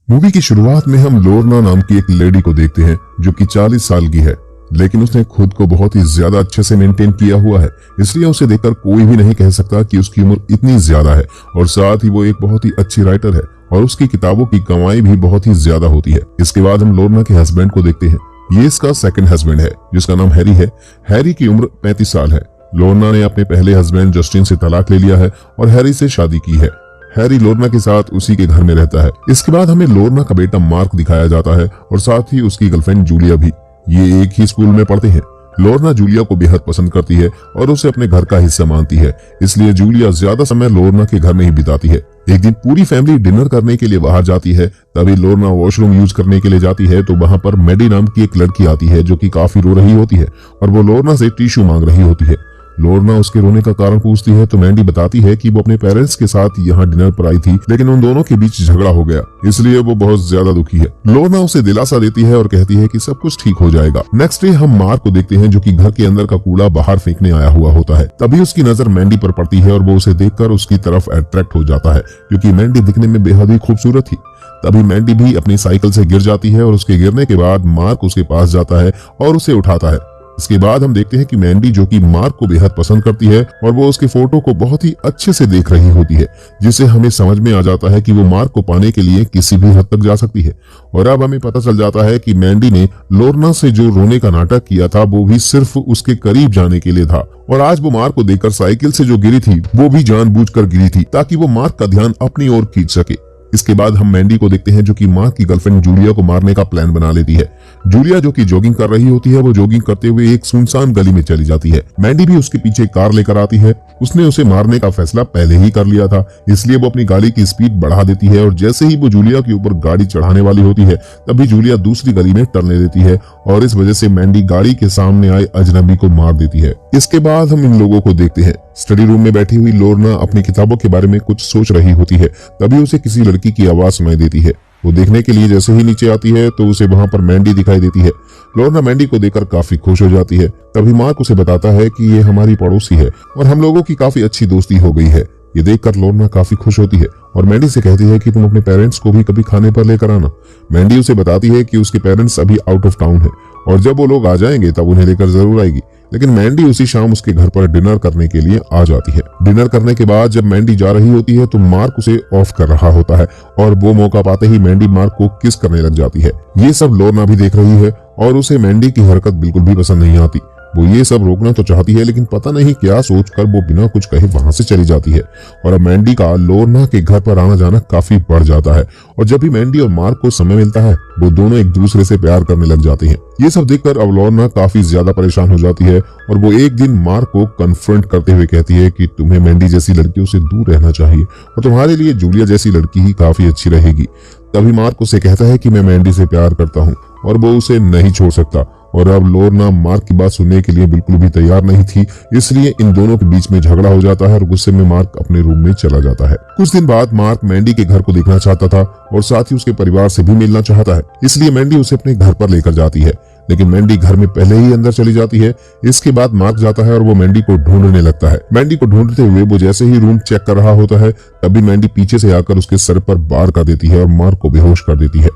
Movie की शुरुआत में हम लोरना नाम की एक लेडी को देखते हैं जो कि 40 साल की है, लेकिन उसने खुद को बहुत ही ज्यादा अच्छे से मेंटेन किया हुआ है। इसलिए उसे देखकर कोई भी नहीं कह सकता कि उसकी उम्र इतनी ज्यादा है। और साथ ही वो एक बहुत ही अच्छी राइटर है और उसकी किताबों की कमाई भी बहुत ही ज्यादा होती है। इसके बाद हम लोरना के हस्बैंड को देखते हैं। ये इसका सेकंड हस्बैंड है जिसका नाम हैरी है। हैरी की उम्र 35 साल है। लोरना ने अपने पहले हस्बैंड जस्टिन से तलाक ले लिया है और हैरी से शादी की है। हैरी लोरना के साथ उसी के घर में रहता है। इसके बाद हमें लोरना का बेटा मार्क दिखाया जाता है और साथ ही उसकी गर्लफ्रेंड जूलिया भी। ये एक ही स्कूल में पढ़ते हैं। लोरना जूलिया को बेहद पसंद करती है और उसे अपने घर का हिस्सा मानती है। इसलिए जूलिया ज्यादा समय लोरना के घर में ही बिताती है। एक दिन पूरी फैमिली डिनर करने के लिए बाहर जाती है। तभी लोरना वॉशरूम यूज करने के लिए जाती है तो वहां पर मैडी नाम की एक लड़की आती है जो कि काफी रो रही होती है और वो लोरना से टिश्यू मांग रही होती है। लोरना उसके रोने का कारण पूछती है तो मैंडी बताती है कि वो अपने पेरेंट्स के साथ यहाँ डिनर पर आई थी, लेकिन उन दोनों के बीच झगड़ा हो गया, इसलिए वो बहुत ज्यादा दुखी है। लोरना उसे दिलासा देती है और कहती है कि सब कुछ ठीक हो जाएगा। नेक्स्ट डे हम मार्क को देखते हैं जो कि घर के अंदर का कूड़ा बाहर फेंकने आया हुआ होता है। तभी उसकी नजर मैंडी पर पड़ती है और वो उसे देखकर उसकी तरफ अट्रैक्ट हो जाता है क्योंकि मैंडी दिखने में बेहद ही खूबसूरत थी। तभी मैंडी भी अपनी साइकिल से गिर जाती है और उसके गिरने के बाद मार्क उसके पास जाता है और उसे उठाता है। इसके बाद हम देखते हैं कि मैंडी जो कि मार्क को बेहद पसंद करती है और वो उसके फोटो को बहुत ही अच्छे से देख रही होती है, जिससे हमें समझ में आ जाता है कि वो मार्क को पाने के लिए किसी भी हद तक जा सकती है। और अब हमें पता चल जाता है कि मैंडी ने लोरना से जो रोने का नाटक किया था वो भी सिर्फ उसके करीब जाने के लिए था। और आज वो मार्क को देखकर साइकिल से जो गिरी थी वो भी जानबूझकर गिरी थी ताकि वो मार्क का ध्यान अपनी ओर खींच सके। इसके बाद हम मैंडी को देखते हैं जो कि मार्क की गर्लफ्रेंड जूलिया को मारने का प्लान बना लेती है। जूलिया जो कि जॉगिंग कर रही होती है वो जॉगिंग करते हुए एक सुनसान गली में चली जाती है। मैंडी भी उसके पीछे कार लेकर आती है। उसने उसे मारने का फैसला पहले ही कर लिया था, इसलिए वो अपनी गाड़ी की स्पीड बढ़ा देती है और जैसे ही वो जूलिया के ऊपर गाड़ी चढ़ाने वाली होती है तभी जूलिया दूसरी गली में टर्न ले देती है और इस वजह से मैंडी गाड़ी के सामने आए अजनबी को मार देती है। इसके बाद हम इन लोगों को देखते हैं। स्टडी रूम में बैठी हुई लोरना अपनी किताबों के बारे में कुछ सोच रही होती है। तभी उसे किसी लड़की की आवाज सुनाई देती है। वो देखने के लिए जैसे ही नीचे आती है तो उसे वहां पर मैंडी दिखाई देती है। लोरना मैंडी को देखकर काफी खुश हो जाती है। तभी मार्क उसे बताता है कि ये हमारी पड़ोसी है और हम लोगों की काफी अच्छी दोस्ती हो गई है। ये देखकर लोरना काफी खुश होती है और मैंडी से कहती है कि तुम अपने पेरेंट्स को भी कभी खाने पर लेकर आना। मैंडी उसे बताती है कि उसके पेरेंट्स अभी आउट ऑफ टाउन है और जब वो लोग आ जाएंगे तब उन्हें लेकर जरूर आएगी। लेकिन मैंडी उसी शाम उसके घर पर डिनर करने के लिए आ जाती है। डिनर करने के बाद जब मैंडी जा रही होती है तो मार्क उसे ऑफ कर रहा होता है और वो मौका पाते ही मैंडी मार्क को किस करने लग जाती है। ये सब लोरना भी देख रही है और उसे मैंडी की हरकत बिल्कुल भी पसंद नहीं आती। वो ये सब रोकना तो चाहती है लेकिन पता नहीं क्या सोचकर वो बिना कुछ कहे वहां से चली जाती है। और अब मैंडी का लोरना के घर पर आना जाना काफी बढ़ जाता है और जब भी मैंडी और मार्क को समय मिलता है वो दोनों एक दूसरे से प्यार करने लग जाते हैं। ये सब देखकर अब लोरना काफी ज्यादा परेशान हो जाती है और वो एक दिन मार्क को कन्फ्रंट करते हुए कहती है कि तुम्हें मैंडी जैसी लड़कियों से दूर रहना चाहिए और तुम्हारे लिए जूलिया जैसी लड़की ही काफी अच्छी रहेगी। तभी मार्क उसे कहता है कि मैं मैंडी से प्यार करता हूँ और वो उसे नहीं छोड़ सकता। और अब लोरना मार्क की बात सुनने के लिए बिल्कुल भी तैयार नहीं थी, इसलिए इन दोनों के बीच में झगड़ा हो जाता है और गुस्से में मार्क अपने रूम में चला जाता है। कुछ दिन बाद मार्क मैंडी के घर को देखना चाहता था और साथ ही उसके परिवार से भी मिलना चाहता है, इसलिए मैंडी उसे अपने घर पर लेकर जाती है। लेकिन मैंडी घर में पहले ही अंदर चली जाती है। इसके बाद मार्क जाता है और वो मैंडी को ढूंढने लगता है। मैंडी को ढूंढते हुए वो जैसे ही रूम चेक कर रहा होता है तभी मैंडी पीछे से आकर उसके सर पर वार कर देती है और मार्क को बेहोश कर देती है।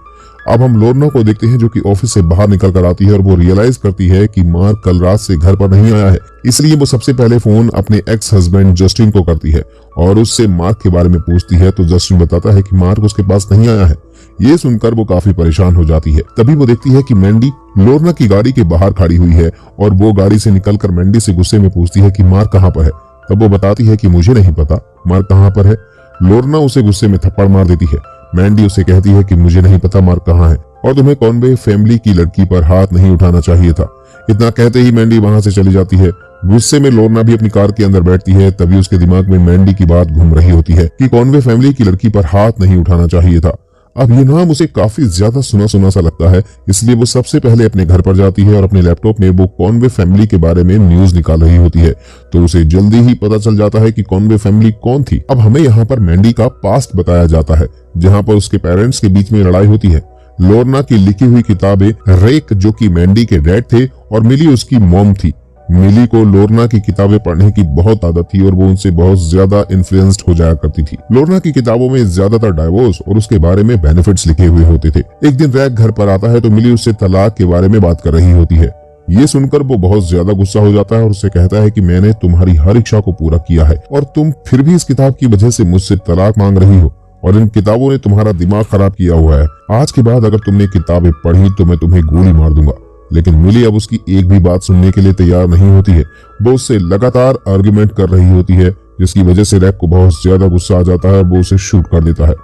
अब हम लोरना को देखते हैं जो कि ऑफिस से बाहर निकल कर आती है और वो रियलाइज करती है कि मार्क कल रात से घर पर नहीं आया है, इसलिए वो सबसे पहले फोन अपने एक्स हस्बैंड जस्टिन को करती है और उससे मार्क के बारे में पूछती है तो जस्टिन बताता है कि मार्क उसके पास नहीं आया है। ये सुनकर वो काफी परेशान हो जाती है। तभी वो देखती है कि मैंडी लोरना की गाड़ी के बाहर खड़ी हुई है और वो गाड़ी से निकलकर मैंडी से गुस्से में पूछती है कि मार्क कहाँ पर है। तब वो बताती है कि मुझे नहीं पता मार्क कहाँ पर है। लोरना उसे गुस्से में थप्पड़ मार देती है। मैंडी उसे कहती है कि मुझे नहीं पता मार्क कहाँ है और तुम्हें कॉनवे फैमिली की लड़की पर हाथ नहीं उठाना चाहिए था। इतना कहते ही मैंडी वहां से चली जाती है। गुस्से में लोरना भी अपनी कार के अंदर बैठती है। तभी उसके दिमाग में मैंडी की बात घूम रही होती है कि कॉनवे फैमिली की लड़की पर हाथ नहीं उठाना चाहिए था। अब ये नाम उसे काफी ज्यादा सुना सुना सा लगता है, इसलिए वो सबसे पहले अपने घर पर जाती है और अपने लैपटॉप में वो कॉनवे फैमिली के बारे में न्यूज निकाल रही होती है। तो उसे जल्दी ही पता चल जाता है कि कॉनवे फैमिली कौन थी। अब हमें यहाँ पर मैंडी का पास्ट बताया जाता है जहाँ पर उसके पेरेंट्स के बीच में लड़ाई होती है। लोरना की लिखी हुई किताबें रेक जो कि मैंडी के डैड थे और मिली उसकी मॉम थी। मिली को लोरना की किताबें पढ़ने की बहुत आदत थी और वो उनसे बहुत ज्यादा इन्फ्लुएंस्ड हो जाया करती थी। लोरना की किताबों में ज्यादातर डाइवोर्स और उसके बारे में बेनिफिट्स लिखे हुए होते थे। एक दिन रैक घर पर आता है तो मिली उससे तलाक के बारे में बात कर रही होती है। ये सुनकर वो बहुत ज्यादा गुस्सा हो जाता है और उससे कहता है कि मैंने तुम्हारी हर इच्छा को पूरा किया है और तुम फिर भी इस किताब की वजह से मुझसे तलाक मांग रही हो और इन किताबों ने तुम्हारा दिमाग खराब किया हुआ है। आज के बाद अगर तुमने किताबें पढ़ी तो मैं तुम्हें गोली मार दूंगा। लेकिन मिली अब उसकी एक भी बात सुनने के लिए तैयार नहीं होती है। वो उससे लगातार आर्ग्यूमेंट कर रही होती है, जिसकी वजह से रैक को बहुत ज्यादा गुस्सा आ जाता है। वो उसे शूट कर देता है।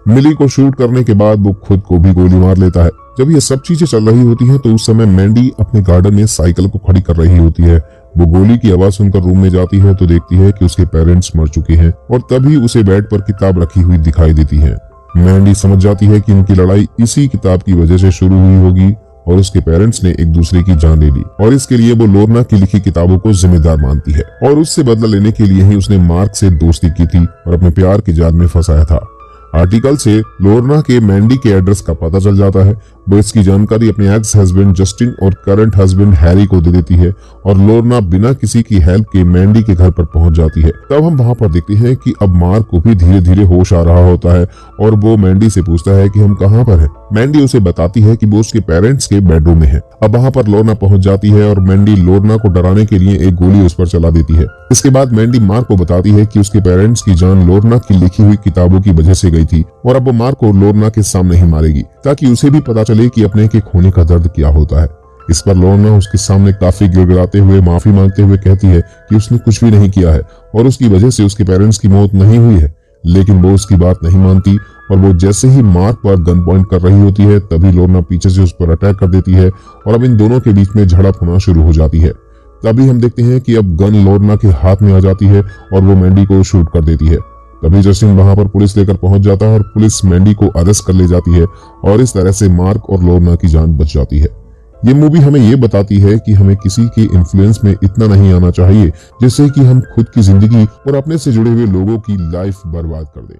मिली को शूट करने के बाद वो खुद को भी गोली मार लेता है। जब ये सब चीजें चल रही होती हैं तो उस समय मैंडी अपने गार्डन में साइकिल को खड़ी कर रही होती है। वो गोली की आवाज सुनकर रूम में जाती है तो देखती है कि उसके पेरेंट्स मर चुके हैं और तभी उसे बेड पर किताब रखी हुई दिखाई देती है। मैंडी समझ जाती है कि उनकी लड़ाई इसी किताब की वजह से शुरू हुई होगी और उसके पेरेंट्स ने एक दूसरे की जान ले ली और इसके लिए वो लोरना की लिखी किताबों को जिम्मेदार मानती है और उससे बदला लेने के लिए ही उसने मार्क से दोस्ती की थी और अपने प्यार की जाल में फंसाया था। आर्टिकल से लोरना के मैंडी के एड्रेस का पता चल जाता है। वो इसकी जानकारी अपने एक्स हस्बैंड जस्टिन और करंट हस्बैंड हैरी को दे देती है और लोरना बिना किसी की हेल्प के मैंडी के घर पर पहुंच जाती है। तब हम वहां पर देखते हैं कि अब मार्क को भी धीरे धीरे होश आ रहा होता है और वो मैंडी से पूछता है कि हम कहां पर हैं। मैंडी उसे बताती है कि वो उसके पेरेंट्स के बेडरूम में है। अब वहां पर लोरना पहुंच जाती है और मैंडी लोरना को डराने के लिए एक गोली उस पर चला देती है। इसके बाद मैंडी मार्क को बताती है कि उसके पेरेंट्स की जान लोरना की लिखी हुई किताबों की वजह से गई थी और अब वो मार्क को लोरना के सामने ही मारेगी ताकि उसे भी पता चले कि अपने के खोने का दर्द क्या होता है। इस पर लोरना उसके सामने काफी गिड़गिड़ाते हुए माफी मांगते हुए कहती है कि उसने कुछ भी नहीं किया है और उसकी वजह से उसके पेरेंट्स की मौत नहीं हुई है। लेकिन वो उसकी बात नहीं मानती और वो जैसे ही मार्क पर गन पॉइंट कर रही होती है तभी लोरना पीछे से उस पर अटैक कर देती है और अब इन दोनों के बीच में झड़प होना शुरू हो जाती है। तभी हम देखते हैं कि अब गन लोरना के हाथ में आ जाती है और वो मैंडी को शूट कर देती है। तभी जस्टिन वहां पर पुलिस लेकर पहुंच जाता है और पुलिस मैंडी को अरेस्ट कर ले जाती है और इस तरह से मार्क और लोरना की जान बच जाती है। ये मूवी हमें ये बताती है कि हमें किसी के इन्फ्लुएंस में इतना नहीं आना चाहिए जिससे कि हम खुद की जिंदगी और अपने से जुड़े हुए लोगों की लाइफ बर्बाद कर दें।